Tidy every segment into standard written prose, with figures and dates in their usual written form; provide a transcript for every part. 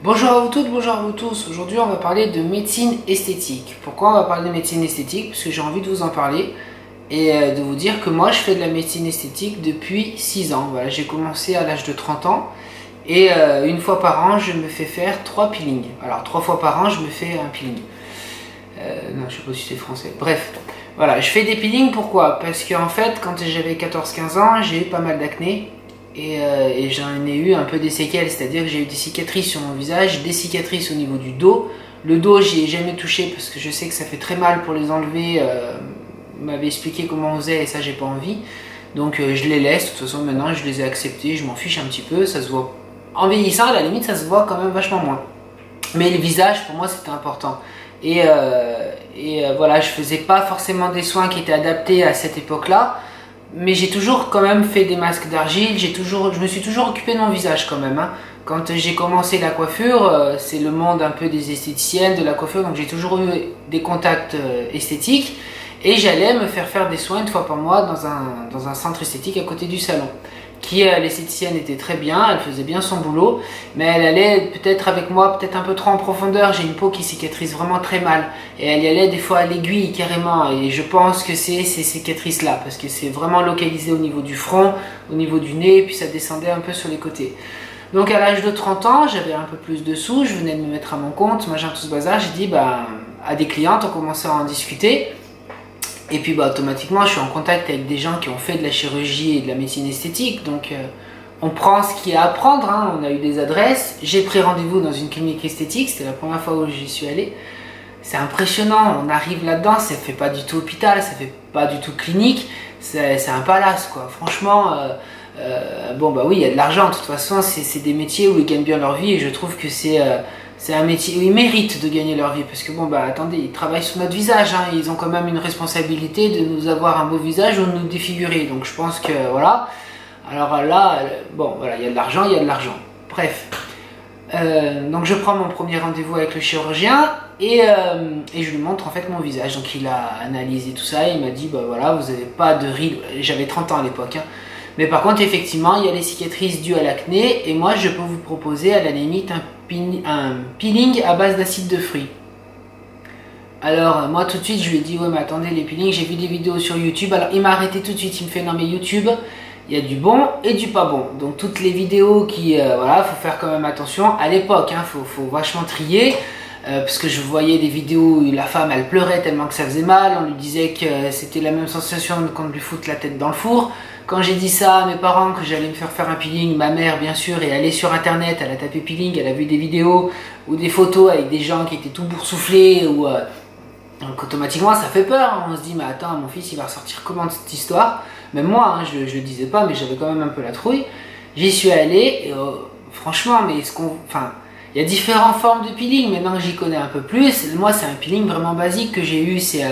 Bonjour à vous toutes, bonjour à vous tous. Aujourd'hui, on va parler de médecine esthétique. Pourquoi on va parler de médecine esthétique? Parce que j'ai envie de vous en parler et de vous dire que moi, je fais de la médecine esthétique depuis 6 ans. Voilà, j'ai commencé à l'âge de 30 ans et une fois par an, je me fais faire 3 peelings. Alors, 3 fois par an, je me fais un peeling. Non, je sais pas si c'est français. Bref, voilà, je fais des peelings. Pourquoi? Parce qu'en fait, quand j'avais 14-15 ans, j'ai eu pas mal d'acné. Et j'en ai eu un peu des séquelles, c'est-à-dire que j'ai eu des cicatrices sur mon visage, des cicatrices au niveau du dos. Le dos, j'y ai jamais touché parce que je sais que ça fait très mal pour les enlever. On m'avait expliqué comment on faisait et ça, j'ai pas envie. Donc je les laisse, de toute façon maintenant je les ai acceptés, je m'en fiche un petit peu, ça se voit. En vieillissant, à la limite, ça se voit quand même vachement moins. Mais le visage, pour moi, c'était important. Voilà, je faisais pas forcément des soins qui étaient adaptés à cette époque-là. Mais j'ai toujours quand même fait des masques d'argile, je me suis toujours occupé de mon visage quand même. Hein. Quand j'ai commencé la coiffure, c'est le monde un peu des esthéticiennes, de la coiffure, donc j'ai toujours eu des contacts esthétiques. Et j'allais me faire des soins une fois par mois dans un centre esthétique à côté du salon. L'esthéticienne était très bien, elle faisait bien son boulot, mais elle allait peut-être avec moi, peut-être un peu trop en profondeur. J'ai une peau qui cicatrise vraiment très mal et elle y allait des fois à l'aiguille carrément, et je pense que c'est ces cicatrices là parce que c'est vraiment localisé au niveau du front, au niveau du nez, et puis ça descendait un peu sur les côtés. Donc à l'âge de 30 ans, j'avais un peu plus de sous, je venais de me mettre à mon compte, machin, tout ce bazar. J'ai dit à des clientes, on commençait à en discuter. Et puis automatiquement, je suis en contact avec des gens qui ont fait de la chirurgie et de la médecine esthétique. Donc on prend ce qu'il y a à prendre, hein. On a eu des adresses. J'ai pris rendez-vous dans une clinique esthétique. C'était la première fois où j'y suis allée. C'est impressionnant. On arrive là-dedans, ça fait pas du tout hôpital, ça fait pas du tout clinique. C'est un palace, quoi. Franchement, oui, il y a de l'argent. De toute façon, c'est des métiers où ils gagnent bien leur vie. Et je trouve que c'est un métier où ils méritent de gagner leur vie, parce que attendez, ils travaillent sur notre visage, hein, ils ont quand même une responsabilité de nous avoir un beau visage ou de nous défigurer, donc je pense que voilà. Alors là, il y a de l'argent, il y a de l'argent. Bref, donc je prends mon premier rendez-vous avec le chirurgien et je lui montre en fait mon visage. Donc il a analysé tout ça et il m'a dit voilà, vous n'avez pas de rides. J'avais 30 ans à l'époque, hein. Mais par contre, effectivement, il y a les cicatrices dues à l'acné et moi je peux vous proposer à la limite un peeling à base d'acide de fruits. Alors moi tout de suite je lui ai dit ouais mais attendez, les peelings, j'ai vu des vidéos sur YouTube. Alors il m'a arrêté tout de suite, il me fait non mais YouTube, il y a du bon et du pas bon. Donc toutes les vidéos voilà, faut faire quand même attention. À l'époque, hein, faut vachement trier. Parce que je voyais des vidéos où la femme elle pleurait tellement que ça faisait mal, on lui disait que c'était la même sensation qu'on lui foute la tête dans le four. Quand j'ai dit ça à mes parents que j'allais me faire un peeling, ma mère bien sûr est allée sur internet, elle a tapé peeling, elle a vu des vidéos ou des photos avec des gens qui étaient tout boursouflés, donc automatiquement ça fait peur, hein. On se dit mais attends, mon fils il va ressortir comment de cette histoire? Même moi, hein, je le disais pas mais j'avais quand même un peu la trouille. J'y suis allé et franchement, mais il y a différentes formes de peeling, maintenant que j'y connais un peu plus. Moi, c'est un peeling vraiment basique que j'ai eu, c'est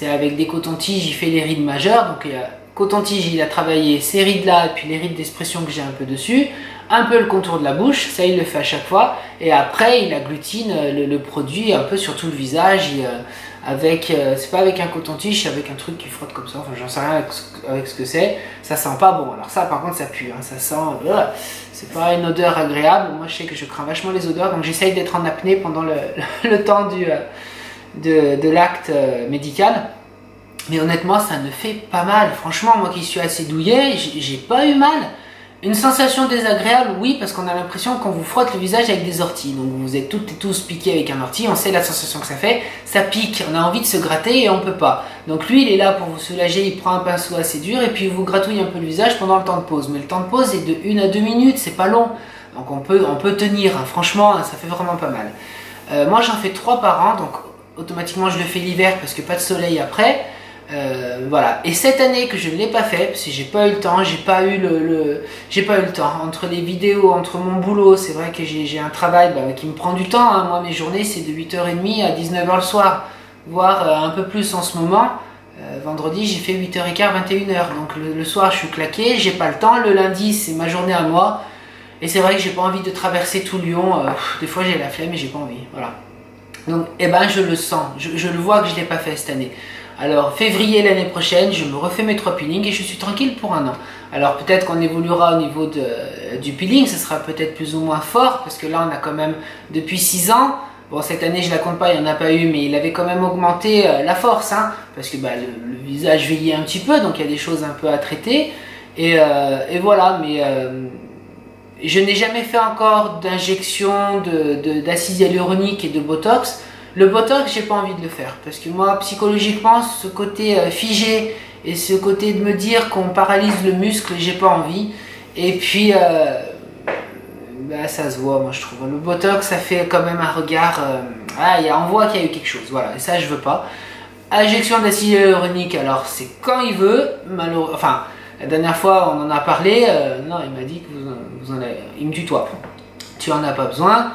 avec des cotons-tiges, il fait les rides majeures. Donc, coton-tige, il a travaillé ces rides-là, et puis les rides d'expression que j'ai un peu dessus, un peu le contour de la bouche, ça il le fait à chaque fois. Et après, il agglutine le produit un peu sur tout le visage, c'est pas avec un coton-tige, c'est avec un truc qui frotte comme ça, enfin j'en sais rien avec ce que c'est. Ça sent pas bon, alors ça par contre ça pue, hein. Ça sent... c'est pas une odeur agréable. Moi je sais que je crains vachement les odeurs, donc j'essaye d'être en apnée pendant le temps de l'acte médical. Mais honnêtement ça ne fait pas mal. Franchement, moi qui suis assez douillet, j'ai pas eu mal. Une sensation désagréable, oui, parce qu'on a l'impression qu'on vous frotte le visage avec des orties. Donc vous êtes toutes et tous piqués avec un ortie, on sait la sensation que ça fait. Ça pique, on a envie de se gratter et on peut pas. Donc lui il est là pour vous soulager, il prend un pinceau assez dur et puis il vous gratouille un peu le visage pendant le temps de pause. Mais le temps de pause est de 1 à 2 minutes, c'est pas long. Donc on peut tenir, hein. Franchement ça fait vraiment pas mal. Moi j'en fais 3 par an, donc automatiquement je le fais l'hiver parce que pas de soleil après. Voilà, et cette année que je ne l'ai pas fait parce que j'ai pas eu le temps, j'ai pas eu le temps entre les vidéos, entre mon boulot. C'est vrai que j'ai un travail qui me prend du temps, hein. Moi mes journées c'est de 8h30 à 19h le soir, voire un peu plus en ce moment. Vendredi j'ai fait 8h15, 21h, donc le soir je suis claqué, j'ai pas le temps. Le lundi c'est ma journée à moi et c'est vrai que j'ai pas envie de traverser tout Lyon. Des fois j'ai la flemme et j'ai pas envie, voilà. Donc je le sens, je le vois que je l'ai pas fait cette année. Alors février l'année prochaine, je me refais mes 3 peelings et je suis tranquille pour 1 an. Alors peut-être qu'on évoluera au niveau du peeling, ce sera peut-être plus ou moins fort, parce que là on a quand même depuis 6 ans, bon cette année je la compte pas, il n'y en a pas eu, mais il avait quand même augmenté la force, hein, parce que bah, le visage vieillit un petit peu, donc il y a des choses un peu à traiter, et voilà, mais je n'ai jamais fait encore d'injection d'acide hyaluronique et de botox. Le botox, j'ai pas envie de le faire, parce que moi psychologiquement ce côté figé et ce côté de me dire qu'on paralyse le muscle, j'ai pas envie. Et puis bah, ça se voit, moi je trouve. Le botox, ça fait quand même un regard, on voit qu'il y a eu quelque chose, voilà, et ça je veux pas. Injection d'acide hyaluronique, alors c'est quand il veut, malheureusement, enfin la dernière fois on en a parlé, non il m'a dit que vous en avez, il me tutoie, tu en as pas besoin.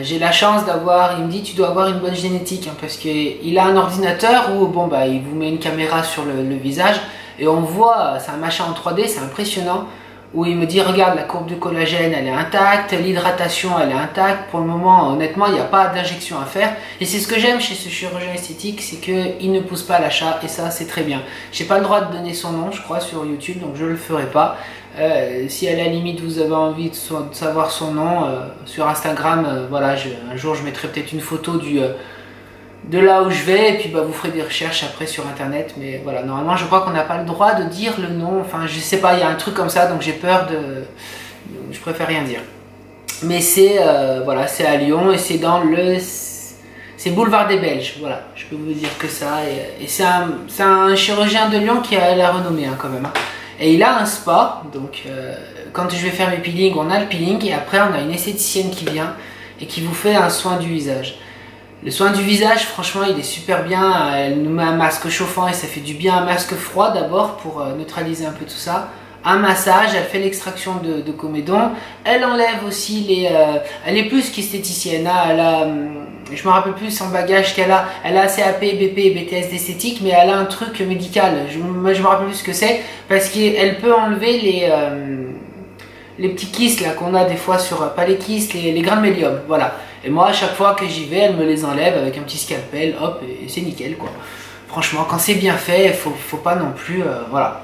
J'ai la chance d'avoir, il me dit tu dois avoir une bonne génétique, hein, parce qu'il a un ordinateur où bon bah il vous met une caméra sur le visage et on voit, c'est un machin en 3D, c'est impressionnant, où il me dit regarde la courbe de collagène elle est intacte, l'hydratation elle est intacte, pour le moment honnêtement il n'y a pas d'injection à faire, et c'est ce que j'aime chez ce chirurgien esthétique, c'est qu'il ne pousse pas à l'achat, et ça c'est très bien. J'ai pas le droit de donner son nom je crois sur YouTube, donc je le ferai pas. Si à la limite vous avez envie de savoir son nom, sur Instagram, voilà, un jour je mettrai peut-être une photo de là où je vais, et puis bah, vous ferez des recherches après sur internet, mais voilà, normalement je crois qu'on n'a pas le droit de dire le nom, enfin je sais pas, il y a un truc comme ça, donc j'ai peur je préfère rien dire. Mais c'est voilà, c'est à Lyon, et c'est dans c'est boulevard des Belges, voilà, je peux vous dire que ça, et c'est un chirurgien de Lyon qui a la renommée hein, quand même, hein. Et il a un spa, donc quand je vais faire mes peelings, on a le peeling, et après on a une esthéticienne qui vient et qui vous fait un soin du visage. Le soin du visage, franchement, il est super bien. Elle nous met un masque chauffant et ça fait du bien. Un masque froid d'abord pour neutraliser un peu tout ça. Un massage, elle fait l'extraction de comédon. Elle enlève aussi les... elle est plus qu'esthéticienne. Hein, elle a, je me rappelle plus son bagage qu'elle a. Elle a CAP, BP et BTS d'esthétique, mais elle a un truc médical. Moi, je me rappelle plus ce que c'est, parce qu'elle peut enlever les petits kystes là qu'on a des fois sur... Pas les kystes, les grains de médium, voilà. Et moi, à chaque fois que j'y vais, elle me les enlève avec un petit scalpel, hop, et c'est nickel, quoi. Franchement, quand c'est bien fait, faut pas non plus... voilà.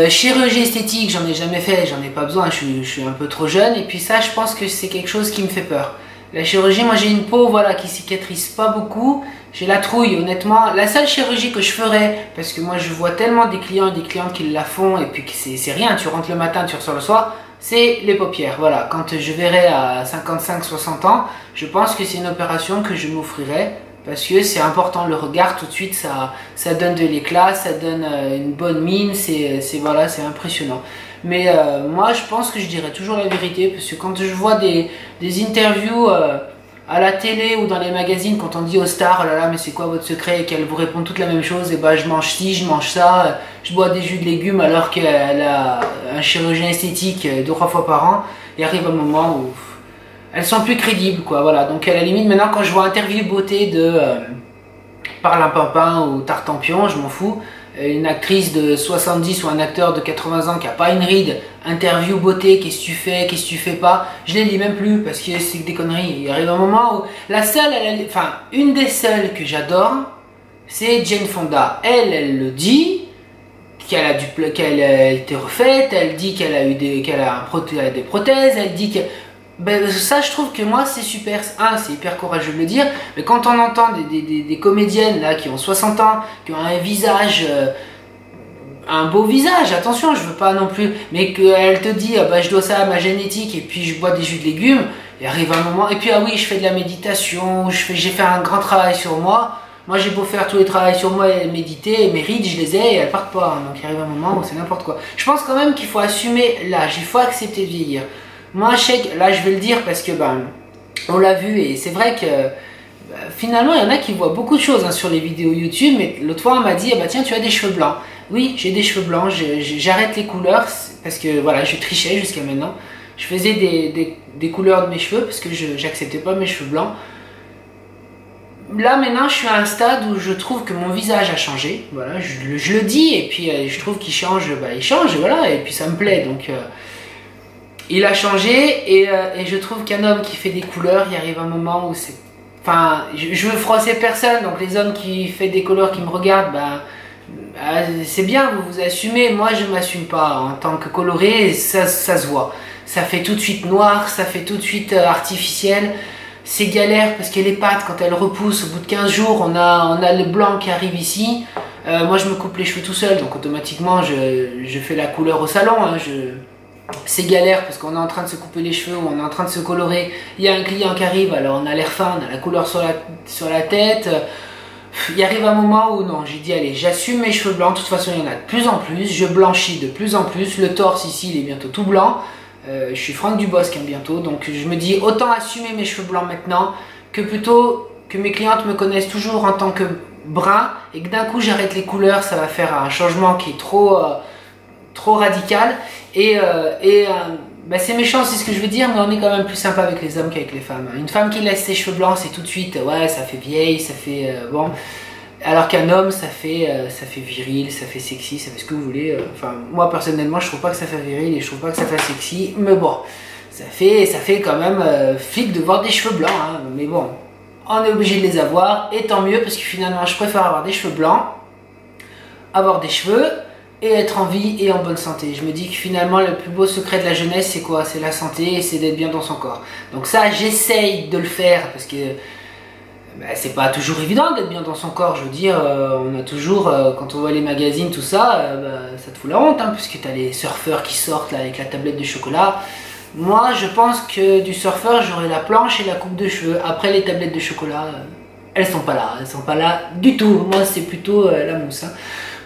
Chirurgie esthétique, j'en ai jamais fait, j'en ai pas besoin, je suis un peu trop jeune. Et puis ça, je pense que c'est quelque chose qui me fait peur. La chirurgie, moi j'ai une peau voilà, qui cicatrise pas beaucoup. J'ai la trouille, honnêtement. La seule chirurgie que je ferais, parce que moi je vois tellement des clients et des clientes qui la font, et puis que c'est rien, tu rentres le matin, tu ressors le soir, c'est les paupières. Voilà, quand je verrai à 55-60 ans, je pense que c'est une opération que je m'offrirai, parce que c'est important, le regard tout de suite, ça donne de l'éclat, ça donne une bonne mine, voilà, c'est impressionnant. Mais moi je pense que je dirais toujours la vérité, parce que quand je vois des interviews à la télé ou dans les magazines, quand on dit aux stars, oh là là, mais c'est quoi votre secret, et qu'elles vous répondent toutes la même chose, et bah je mange ci, je mange ça, je bois des jus de légumes alors qu'elle a un chirurgien esthétique 2-3 fois par an, il arrive un moment où elles sont plus crédibles, quoi, voilà. Donc à la limite, maintenant quand je vois interview beauté de Parlimpinpin ou Tartampion, je m'en fous. Une actrice de 70 ou un acteur de 80 ans qui a pas une ride, interview beauté, qu'est-ce que tu fais pas, je les lis même plus parce que c'est des conneries. Il arrive un moment où la seule, une des seules que j'adore, c'est Jane Fonda. Elle le dit, qu'elle a été refaite, elle dit qu'elle a des prothèses, elle dit que... Ben, ça je trouve que moi c'est super, c'est hyper courageux de le dire, mais quand on entend des comédiennes là qui ont 60 ans, qui ont un visage, un beau visage, attention je veux pas non plus, mais qu'elle te dit ah bah, je dois ça à ma génétique et puis je bois des jus de légumes, et arrive un moment, et puis ah oui je fais de la méditation, j'ai fait un grand travail sur moi, j'ai beau faire tous les travaux sur moi et méditer, et mes rides je les ai et elles partent pas, donc il arrive un moment où c'est n'importe quoi. Je pense quand même qu'il faut assumer l'âge, il faut accepter de vieillir. Moi, là je vais le dire parce que on l'a vu et c'est vrai que finalement il y en a qui voient beaucoup de choses hein, sur les vidéos YouTube, mais l'autre fois on m'a dit ah bah tiens tu as des cheveux blancs. Oui, j'ai des cheveux blancs, j'arrête les couleurs parce que voilà, je trichais jusqu'à maintenant. Je faisais des couleurs de mes cheveux parce que j'acceptais pas mes cheveux blancs. Là maintenant je suis à un stade où je trouve que mon visage a changé, voilà, je le dis, et puis je trouve qu'il change, il change, voilà, et puis ça me plaît, donc il a changé, et je trouve qu'un homme qui fait des couleurs, il arrive un moment où Enfin, je veux froisser personne, donc les hommes qui font des couleurs qui me regardent, ben, c'est bien, vous vous assumez. Moi, je m'assume pas en tant que coloré, ça se voit. Ça fait tout de suite noir, ça fait tout de suite artificiel. C'est galère parce que les pâtes, quand elles repoussent, au bout de 15 jours, on a le blanc qui arrive ici. Moi, je me coupe les cheveux tout seul, donc automatiquement, je fais la couleur au salon. Hein, c'est galère parce qu'on est en train de se couper les cheveux ou on est en train de se colorer. Il y a un client qui arrive, alors on a l'air fin, on a la couleur sur la tête. Il arrive un moment où non, j'ai dit allez, j'assume mes cheveux blancs. De toute façon, il y en a de plus en plus. Je blanchis de plus en plus. Le torse ici, il est bientôt tout blanc. Je suis Franck Dubosc hein, bientôt. Donc je me dis autant assumer mes cheveux blancs maintenant que plutôt que mes clientes me connaissent toujours en tant que brun et que d'un coup j'arrête les couleurs. Ça va faire un changement qui est trop radical. Bah c'est méchant, c'est ce que je veux dire, mais on est quand même plus sympa avec les hommes qu'avec les femmes. Une femme qui laisse ses cheveux blancs, c'est tout de suite, ouais, ça fait vieille, ça fait bon. Alors qu'un homme, ça fait viril, ça fait sexy, ça fait ce que vous voulez. Enfin, moi personnellement, je trouve pas que ça fait viril et je trouve pas que ça fait sexy, mais bon, ça fait quand même flic de voir des cheveux blancs, hein. Mais bon, on est obligé de les avoir, et tant mieux parce que finalement, je préfère avoir des cheveux blancs, avoir des cheveux. Et être en vie et en bonne santé. Je me dis que finalement le plus beau secret de la jeunesse c'est quoi? C'est la santé et c'est d'être bien dans son corps. Donc ça j'essaye de le faire parce que bah, c'est pas toujours évident d'être bien dans son corps. Je veux dire, on a toujours, quand on voit les magazines tout ça, bah, ça te fout la honte hein, puisque t'as les surfeurs qui sortent là, avec la tablette de chocolat. Moi je pense que du surfeur j'aurai la planche et la coupe de cheveux. Après les tablettes de chocolat, elles sont pas là du tout. Moi c'est plutôt la mousse. Hein.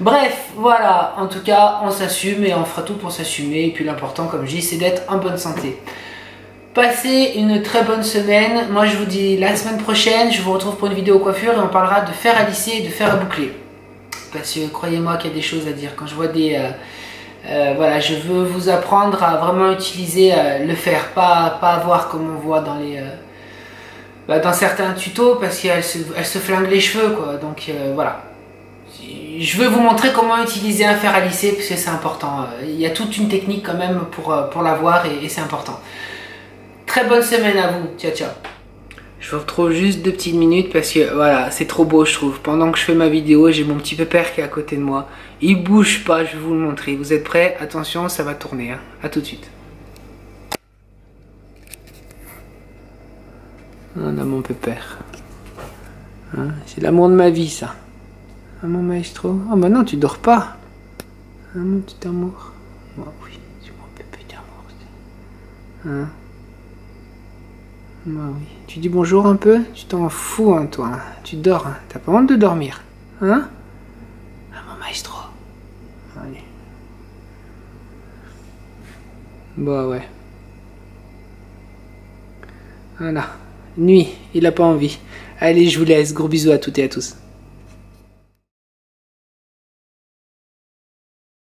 Bref, voilà, en tout cas, on s'assume et on fera tout pour s'assumer. Et puis l'important, comme je dis, c'est d'être en bonne santé. Passez une très bonne semaine. Moi, je vous dis la semaine prochaine, je vous retrouve pour une vidéo coiffure et on parlera de fer à lisser et de fer à boucler. Parce que croyez-moi qu'il y a des choses à dire. Quand je vois des... voilà, je veux vous apprendre à vraiment utiliser le fer, pas avoir comme on voit dans les... dans certains tutos parce qu'elle se flingue les cheveux, quoi. Donc voilà. Je veux vous montrer comment utiliser un fer à lisser parce que c'est important. Il y a toute une technique quand même pour l'avoir et c'est important. Très bonne semaine à vous. Ciao, ciao. Je vous retrouve juste 2 petites minutes parce que voilà, c'est trop beau je trouve. Pendant que je fais ma vidéo, j'ai mon petit pépère qui est à côté de moi. Il bouge pas, je vais vous le montrer. Vous êtes prêts? Attention, ça va tourner. Hein. À tout de suite. On a mon pépère. Hein, c'est l'amour de ma vie ça. Ah, mon maestro. Ah bah non, tu dors pas. Ah mon petit amour. Moi oui, c'est mon petit amour. Hein? Bah oui. Tu dis bonjour un peu? Tu t'en fous hein toi. Hein? Tu dors, hein? T'as pas honte de dormir? Hein? Ah mon maestro. Allez. Bah ouais. Voilà. Nuit, il a pas envie. Allez, je vous laisse. Gros bisous à toutes et à tous.